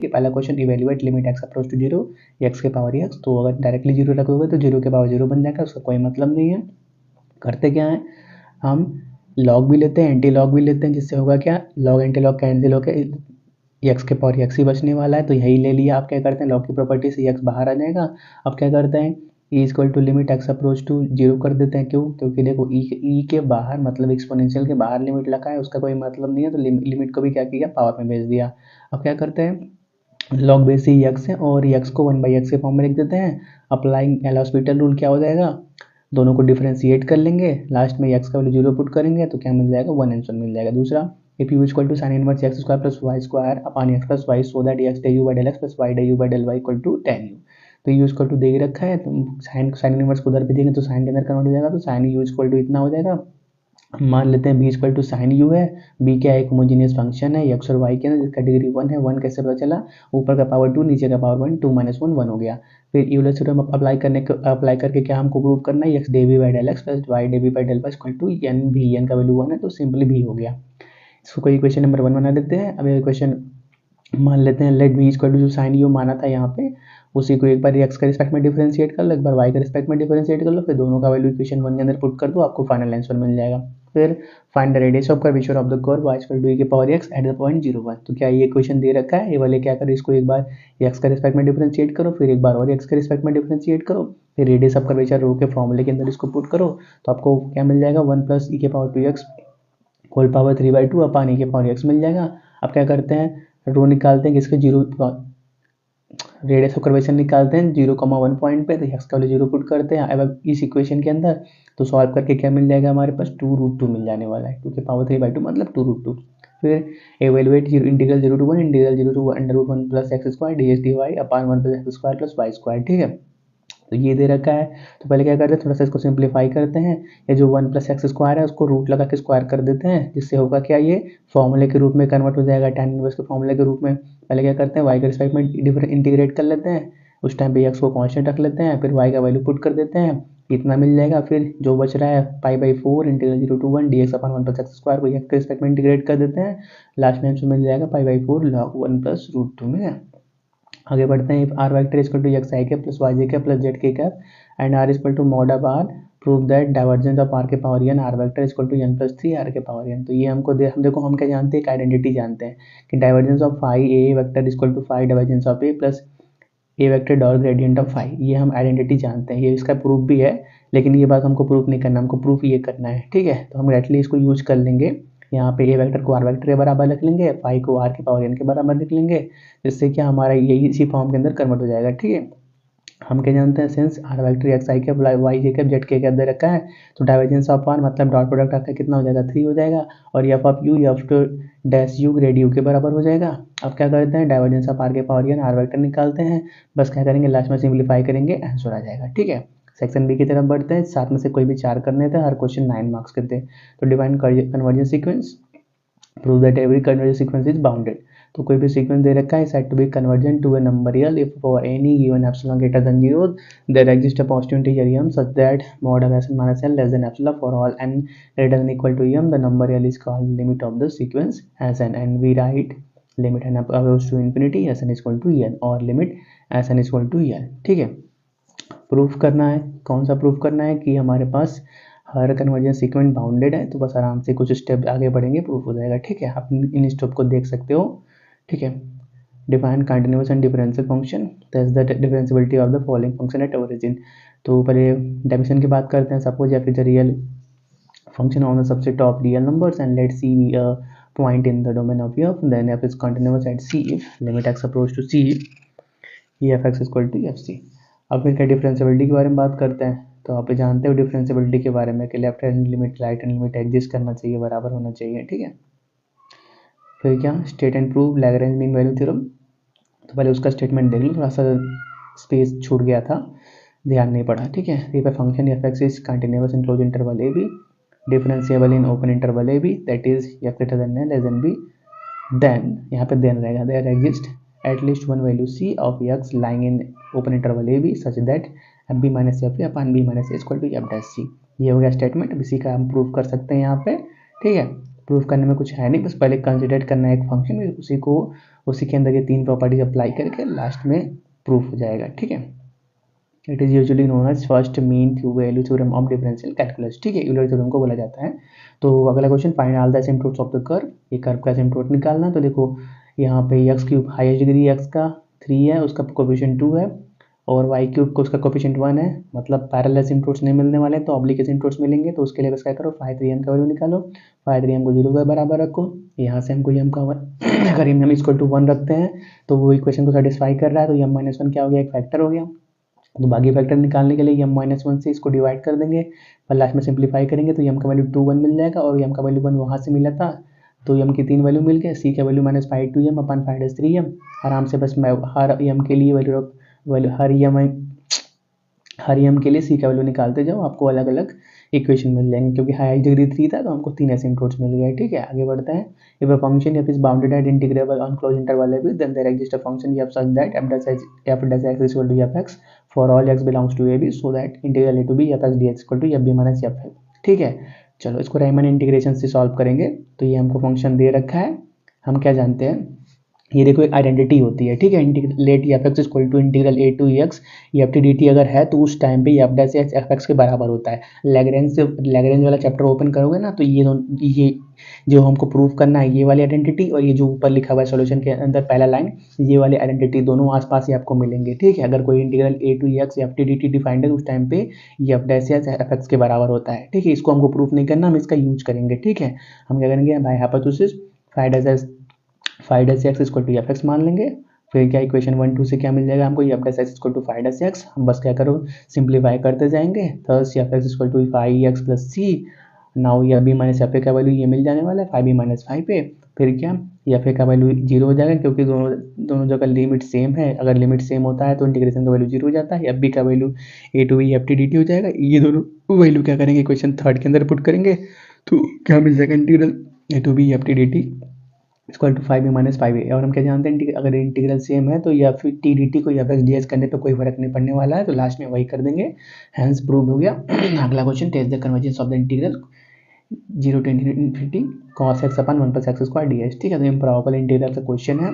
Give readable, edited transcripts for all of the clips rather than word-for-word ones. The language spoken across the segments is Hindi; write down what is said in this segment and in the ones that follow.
कि पहला question evaluate limit x approach to 0 x के पावर x, तो अगर डायरेक्टली 0 रखोगे तो 0 के पावर 0 बन जाएगा, उसका कोई मतलब नहीं है। करते क्या है, हम लॉग भी लेते हैं, एंटी लॉग भी लेते हैं, जिससे होगा क्या, लॉग एंटी लॉग कैंसिल होकर x के पावर x ही बचने वाला है, तो यही ले लिया। आप क्या करते हैं, लॉग की प्रॉपर्टी से x बाहर आ जाएगा। अब क्या करते हैं, e equal to limit x approach to 0 कर देते हैं। क्यों, क्योंकि देखो e के बाहर मतलब एक्सपोनेंशियल के बाहर लिमिट लगा है, उसका कोई मतलब नहीं है, तो लिमिट को भी क्या किया, पावर में भेज दिया। अब क्या करते हैं, लॉग बेस ही x है और x को 1/x के फॉर्म में लिख देते हैं। अप्लाइंग एल हॉस्पिटल रूल क्या हो जाएगा, दोनों को डिफरेंशिएट कर लेंगे, लास्ट में x का वैल्यू 0 पुट करेंगे तो क्या मिल जाएगा, 1 आंसर मिल जाएगा। दूसरा, if you equal to sine inverse x square plus y square upon x plus y so that x del u by del x plus y del u by del y equal to tan u, तो u इक्वल टू दे ही रखा है, तो साइन इनवर्स को उधर भी देंगे तो साइन के अंदर कन्वर्ट हो जाएगा, तो साइन u इक्वल टू इतना हो जाएगा। मान लेते हैं b equal to sine u है, b क्या है, एक होमोजीनियस फंक्शन है x और y के अंदर, जिसका डिग्री 1 है। 1 कैसे पता चला, ऊपर का पावर 2 नीचे का पावर 1, 2 माइनस 1 1 हो गया। फिर यूलर थ्योरम अप्लाई करके क्या हमको प्रूव करना है, x dv by del x plus y dv by del y equal to n भी, एन का वैल्यू 1 है तो सिंपली भी हो गया। इसको कोई इक्वेशन नंबर 1 बना देते हैं। अब इक्वेशन मान लेते हैं, लेट v इक्वल टू जो साइन u माना था यहाँ पे, उसी को एक बार x का रिस्पेक्ट में डिफरेंशिएट कर लो, एक बार y के रिस्पेक्ट में डिफरेंशिएट कर लो, फिर दोनों का वैल्यू इक्वेशन 1 के अंदर पुट कर दो, आपको फाइनल आंसर मिल जाएगा। फिर find the radius of curvature of the curve y equal to e के power x at the point 0 1, तो क्या ये इक्वेशन दे रखा है, ये वाले क्या करो, इसको एक बार x का रिस्पेक्ट में डिफरेंशिएट करो, फिर एक बार और x के रिस्पेक्ट में डिफरेंशिएट करो, फिर रेडियस ऑफ कर्वेचर रो के फॉर्मूले के अंदर इसको पुट करो, तो आपको क्या मिल जाएगा, 1 प्लस e के पावर 2x होल पावर 3/2 अपान e के पावर x मिल जाएगा। अब क्या करते हैं, रो निकालते हैं किसके, 0 रेडियस ऑफ कर्वेचर निकालते हैं 0,1 पॉइंट पे, तो x का वैल्यू 0 पुट करते हैं अब इस इक्वेशन के अंदर, तो सॉल्व करके क्या मिल जाएगा हमारे पास, 2√2 मिल जाने वाला है, 2 के पावर 3/2 मतलब 2√2। फिर evaluate integral 0 to 1 integral 0 to √1 plus x square d s d y upon 1 plus x square plus y square, ठीक है। तो ये दे रखा है, तो पहले क्या करते हैं, थोड़ा सा इसको सिंप्लीफाई करते हैं, ये जो 1 प्लस एक्स स्क्वायर है उसको रूट लगा के स्क्वायर कर देते हैं, जिससे होगा क्या, ये फॉर्मूले के रूप में कन्वर्ट हो जाएगा, tan इनवर्स के फॉर्मूले के रूप में। पहले क्या करते हैं, y के रिस्पेक्ट में इंटीग्रेट कर लेते हैं, उस टाइम पे x को कांस्टेंट रख लेते हैं, फिर y का वैल्यू पुट कर देते हैं, इतना मिल जाएगा। फिर जो बच रहा है π/4 इंटीग्रल 0 to 1 dx अपन 1 प्लस एक्स स्क्वायर को x के रिस्पेक्ट में इंटीग्रेट कर देते हैं, लास्ट में आंसर मिल जाएगा π/4 log 1 प्लस √2 में। आगे बढ़ते हैं, r vector equal to x i cap plus y j cap plus z k cap and r equal to mod of r, prove that divergence of r के power n r vector equal to n plus 3 r के पावर एन। तो ये हमको देखो हम क्या जानते हैं, एक आइडेंटिटी जानते हैं कि divergence of phi a vector equal to phi divergence of a plus a vector dot gradient of phi, ये हम आइडेंटिटी जानते हैं, ये इसका प्रूफ भी है, लेकिन ये बात हमको प्रूफ नहीं करना, हमको प्रूफ ये करना है, ठीक है। तो हम डायरेक्टली इसको यूज कर लेंगे, यहाँ पे ए वेक्टर को आर वेक्टर के बराबर लिख लेंगे, फाई को आर के पावर एन के बराबर लिख लेंगे, जिससे क्या हमारा यही इसी फॉर्म के अंदर कन्वर्ट हो जाएगा, ठीक है। हम क्या जानते हैं, since r vector x i cap y j cap z k cap दे रखा है, तो डाइवर्जेंस ऑफ आर मतलब डॉट प्रोडक्ट आपका कितना हो जाएगा, 3 हो जाएगा, और f of u f two dash u grad u के बराबर हो जाएगा। अब क्या करते हैं, डाइवर्जेंस ऑफ आर के पावर एन आर वेक्टर निकालते हैं, बस क्या करेंगे, लास्ट में सिंप्लीफाई करेंगे, आंसर आ जाएगा, ठीक है। सेक्शन बी की तरफ बढ़ते हैं, साथ में से कोई भी 4 करने थे, हर क्वेश्चन 9 मार्क्स के थे। तो define convergence sequence, prove that every convergence sequence is bounded, तो कोई भी सीक्वेंस दे रखा है set to be convergent to a number real if for any given epsilon greater than 0 there exist a positive integer m such that mod of s minus n less than epsilon for all n greater than equal to m, the number real is called limit of the sequence as n, and we write limit n goes to infinity sn is equal to n और limit sn is equal to n, ठीक है। प्रूफ करना है, कौन सा प्रूफ करना है कि हमारे पास हर कन्वर्जेंस सीक्वेंस बाउंडेड है, तो बस आराम से कुछ स्टेप आगे बढ़ेंगे, प्रूफ हो जाएगा, ठीक है। आप इन स्टेप को देख सकते हो, ठीक है। Define continuous and differential function, that's the differentiability of the following function at origin. तो पहले डेफिनेशन की बात करते हैं, suppose f is a real function on the subset of real numbers and let c be a point in the domain of f, then f is continuous at c if limit x approach to c f x equal to f c. अब फिर क्या डिफरेंशियबिलिटी के बारे में बात करते हैं, तो आप जानते हो डिफरेंशियबिलिटी के बारे में कि left hand limit right hand limit exist करना चाहिए, बराबर होना चाहिए, ठीक है। फिर क्या, state and prove Lagrange mean value theorem, तो पहले उसका स्टेटमेंट देख लो, थोड़ा सा स्पेस छूट गया था, ध्यान नहीं पड़ा, ठीक है। ये पे function f x is continuous in close interval a b, differentiable in open interval a b, that is f greater than a less than b, then यहाँ पे देन रहेगा, there exist at least one value c of x lying in open interval a b such that b minus f upon b minus a equal to f dash c। ये हो गया स्टेटमेंट, अब इसी का हम प्रूव कर सकते हैं यहाँ पे, ठीक है। प्रूफ करने में कुछ है नहीं, बस पहले कंसिडर करना है एक फंक्शन, उसी के अंदर ये 3 प्रॉपर्टीज अप्लाई करके लास्ट में प्रूफ हो जाएगा। ठीक है, it is usually known as first mean value theorem of differential calculus. ठीक है, यूलर थ्योरम को बोला जाता है। तो अगला question, find all the asymptotes of the curve. ये कर्व का एसिम्पटोट निकालना है। तो देखो यहाँ पे x cube highest degree x का 3 है, उसका कोफिशिएंट 2 है, और वाई क्यूब को उसका कोफिशिएंट 1 है, मतलब पैरेलल एसिम्पटोट्स नहीं मिलने वाले, तो ऑब्लिक एसिम्पटोट्स मिलेंगे। तो उसके लिए बस क्या करो, फाई 3m का वैल्यू निकालो, फाई 3m को 0 के बराबर रखो, यहाँ से हमको m का अगर m इक्वल टू 1 रखते हैं तो वो इक्वेशन को सेटिस्फाई कर रहा है, तो m माइनस 1 क्या हो गया, एक फैक्टर हो गया। तो बाकी फैक्टर निकालने के लिए m माइनस 1 से इसको डिवाइड कर देंगे और लास्ट में सिंप्लीफाई करेंगे, तो m का वैल्यू 2 1 मिल जाएगा, और m का वैल्यू 1 वहाँ से मिला था, तो m की 3 वैल्यू मिल गए, c का वैल्यू माइनस 5 2m अपन 5 3m। आराम से बस मैं हर m के लिए हर m के लिए c का वैल्यू निकालते जाओ, आपको अलग अलग इक्वेशन मिल जाएंगे, क्योंकि हाईएस्ट डिग्री 3 था तो हमको 3 एसिम्पटोट्स मिल गए। ठीक है, आगे बढ़ते हैं। If a function f is bounded at integrable on closed interval ab, then there exists a function f such that f dash x is equal to fx for all x belongs to ab, so that integral a to b fx dx equal to fb minus f। ठीक है, चलो इसको राइमन इंटीग्रेशन से सॉल्व करेंगे। तो ये हमको फंक्शन दे रखा है, हम क्या जानते हैं, ये देखो एक आइडेंटिटी होती है। ठीक है, let f x equal to integral a to x f t d t अगर है तो उस टाइम पे f dash x f x के बराबर होता है। लैग्रेंज वाला चैप्टर ओपन करोगे ना, तो ये जो हमको प्रूव करना है, ये वाली आइडेंटिटी और ये जो ऊपर लिखा हुआ है सॉल्यूशन के अंदर पहला लाइन, ये वाली आइडेंटिटी दोनों आसपास ही आपको मिलेंगे। ठीक है, अगर कोई integral a to x f t d t defined है उस टाइम पे f dash x f x के बराबर होता है। ठीक है, इसको हमको प्रूफ नहीं करना, हम इसका यूज करेंगे। ठीक है, हम क्या करेंगे, by hypothesis five dash x equal to f x मान लेंगे। फिर क्या इक्वेशन 1 2 से क्या मिल जाएगा हमको, f dash x equal to five dash x. हम बस क्या करो, सिंप्लीफाई करते जाएंगे, thus f x equal to 5x plus c. Now f b minus f a का वैल्यू ये मिल जाने वाला है 5b माइनस 5a। फिर क्या, एफ ए का वैल्यू 0 हो जाएगा, क्योंकि दोनों जगह लिमिट सेम है। अगर लिमिट सेम होता है तो इंटीग्रेशन का वैल्यू 0 हो जाता है। एफ बी का value a to b f t d t हो जाएगा। ये दोनों वैल्यू क्या करेंगे, इक्वेशन 3 के अंदर पुट करेंगे, तो क्या मिल जाएगा, integral a to b f t d t equal to 5b minus 5a। और हम क्या जानते हैं, अगर इंटीग्रल सेम है तो या फिर टी डी टी को एफ एक्स डी एक्स करने पे कोई फर्क नहीं पड़ने वाला है, तो लास्ट में वही कर देंगे, हैंस प्रूव हो गया। अगला question, test the convergence of the integral 0 to infinity cos x upon 1 plus x square d h. ठीक है, तो इम्प्रॉपर इंटीग्रल का क्वेश्चन है,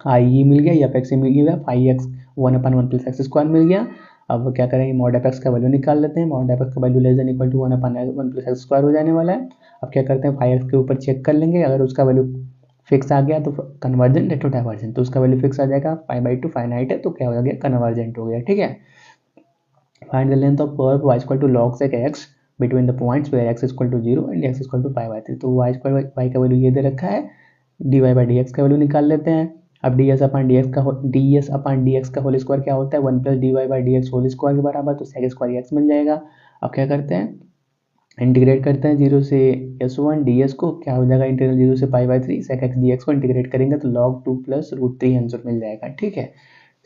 आई ये मिल गया, एफ एक्स मिल गया, 5x 1 प्लस एक्स स्क्वायर मिल गया। अब क्या करेंगे, मॉड एफ एक्स का वैल्यू निकाल लेते हैं। मॉड एफ एक्स का value less than equal to 1 plus x square हो जाने वाला है। अब क्या करते हैं, 5x के ऊपर चेक कर लेंगे, अगर उसका वैल्यू फिक्स आ गया तो कन्वर्जेंट है, तो डाइवर्जेंट, तो उसका वैल्यू फिक्स आ जाएगा, 5/2 फाइनाइट है, तो क्या हो गया, कन्वर्जेंट हो गया। ठीक है, find the length of curve y equal to log sec x between the points where x equal to 0 and x equal to 5/3। तो y स्क्वायर y का वैल्यू ये दे रखा है, dy बाई डी एक्स का वैल्यू निकाल लेते हैं। अब ds अपन dx का होल स्क्वायर क्या होता है, 1 plus dy by d x whole square के बराबर, तो sec स्क्वायर x मिल जाएगा। अब क्या करते हैं, इंटीग्रेट करते हैं 0 से s1 ds को, क्या हो जाएगा, इंटीग्रल 0 से π/3 sec x dx को इंटीग्रेट करेंगे तो log 2 प्लस √3 आंसर मिल जाएगा। ठीक है,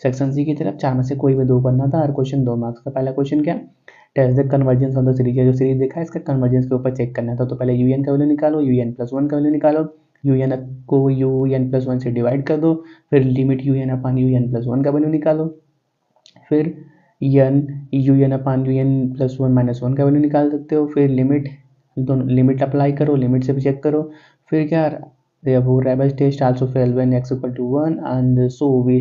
सेक्शन सी की तरफ 4 में से कोई भी 2 करना था, हर क्वेश्चन 2 मार्क्स का। पहला क्वेश्चन क्या, test the convergence of the series, जो सीरीज देखा है इसका कन्वर्जेंस के ऊपर चेक करना था। तो पहले un का वैल्यू निकालो, un प्लस 1 का वैल्यू निकालो, un को un प्लस 1 से डिवाइड कर दो, फिर लिमिट un अपन un प्लस 1 का वैल्यू निकालो, फिर un अपन un प्लस 1 माइनस 1 का वैल्यू निकाल सकते हो, फिर लिमिट अप्लाई करो, लिमिट से भी चेक करो। फिर क्या, therefore Rabel's test also fail when x equal to 1, and so we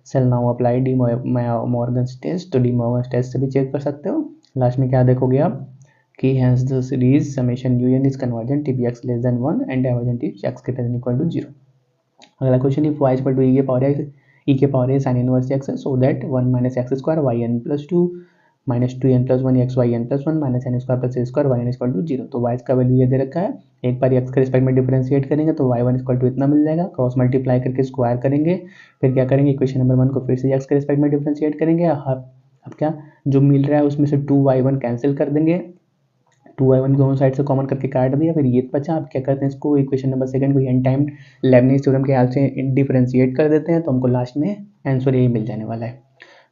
shall now apply De Morgan's test। तो De Morgan's test से भी चेक कर सकते हो। लास्ट में क्या देखोगे आप कि hence the series summation un is convergent if x less than 1 and divergent if x greater than equal to 0। अगला question, if y equal to e के power a sin inverse x है, so that 1 minus x square yn plus 2 minus 2n plus 1 x y n plus 1 minus n square plus a square y n equal to 0। तो वाई का वैल्यू ये दे रखा है, एक बार एक्स के रिस्पेक्ट में डिफरेंशिएट करेंगे तो वाई वन इक्वल टू इतना मिल जाएगा, क्रॉस मल्टीप्लाई करके स्क्वायर करेंगे, फिर क्या करेंगे, इक्वेशन नंबर 1 को फिर से एक्स के रिस्पेक्ट में डिफरेंशिएट करेंगे। अब क्या जो मिल रहा है उसमें से 2y1 कैंसिल कर देंगे, 2y1 दोनों साइड से कॉमन करके काट दिया, फिर ये बचा। अब क्या करते हैं, इसको इक्वेशन नंबर 2 को n टाइम लेबनीज थ्योरम के हेल्प से डिफरेंशिएट कर देते हैं, तो हमको लास्ट में आंसर यही मिल जाने वाला है।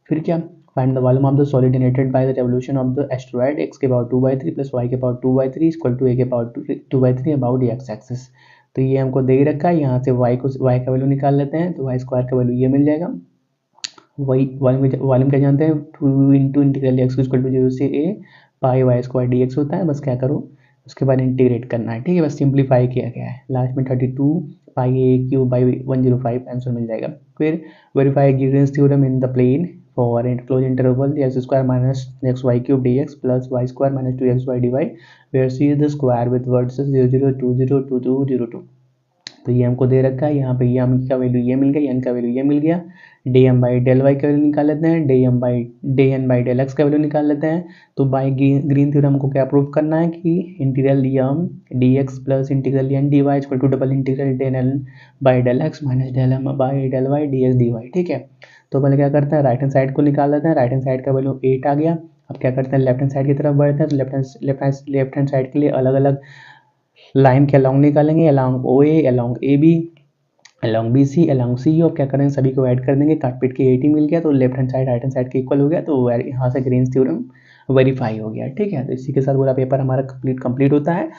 फिर क्या, find the volume of the solid generated by the revolution of the asteroid x के पावर 2/3 प्लस y के पावर 2/3 इक्वल टू a के पावर 2/3 अबाउट x एक्सिस। तो ये हमको दे ही रखा है, यहाँ से y का वैल्यू निकाल लेते हैं, तो y स्क्वायर का वैल्यू ये मिल जाएगा। वॉल्यूम क्या जानते हैं, 2 into integral x equal to 0 से a पाई y स्क्वायर dx होता है। बस क्या करो, उसके बाद इंटीग्रेट करना है, ठीक है, बस सिंप्लीफाई किया गया है। लास्ट में 32 pi a cube by 105 answer मिल जाएगा। फिर verify Green's theorem in the plane for close interval x square minus x y cube d x plus y square minus 2xy dy where c is the square with words 0 0 2 0 2 2 0 2। तो ये हमको दे रखा है, यहाँ पे एम का वैल्यू ये मिल गया, एन का वैल्यू ये मिल गया, del m by del y का वैल्यू निकाल लेते हैं, del n by del x का वैल्यू निकाल लेते हैं। तो बाई ग्रीन थ्योरम को क्या प्रूव करना है कि integral m d x plus integral n d y equal to double integral del n by del x minus del m by del y d x d y, ठीक है। तो पहले क्या करते हैं, राइट हैंड साइड को निकाल लेते हैं, राइट हैंड साइड का वैल्यू 8 आ गया। अब क्या करते हैं, लेफ्ट हैंड साइड की तरफ बढ़ते हैं, तो लेफ्ट हैंड साइड के लिए अलग अलग लाइन के अलॉन्ग निकालेंगे, along O A, along A B, along B C, along C. और क्या करेंगे, सभी को ऐड कर देंगे, काट पीट के 80 मिल गया, तो left hand side right hand side के इक्वल हो गया, तो यहाँ से ग्रीन्स थ्योरम वेरीफाई हो गया, ठीक है। तो इसी के साथ पूरा पेपर हमारा कंप्लीट होता है।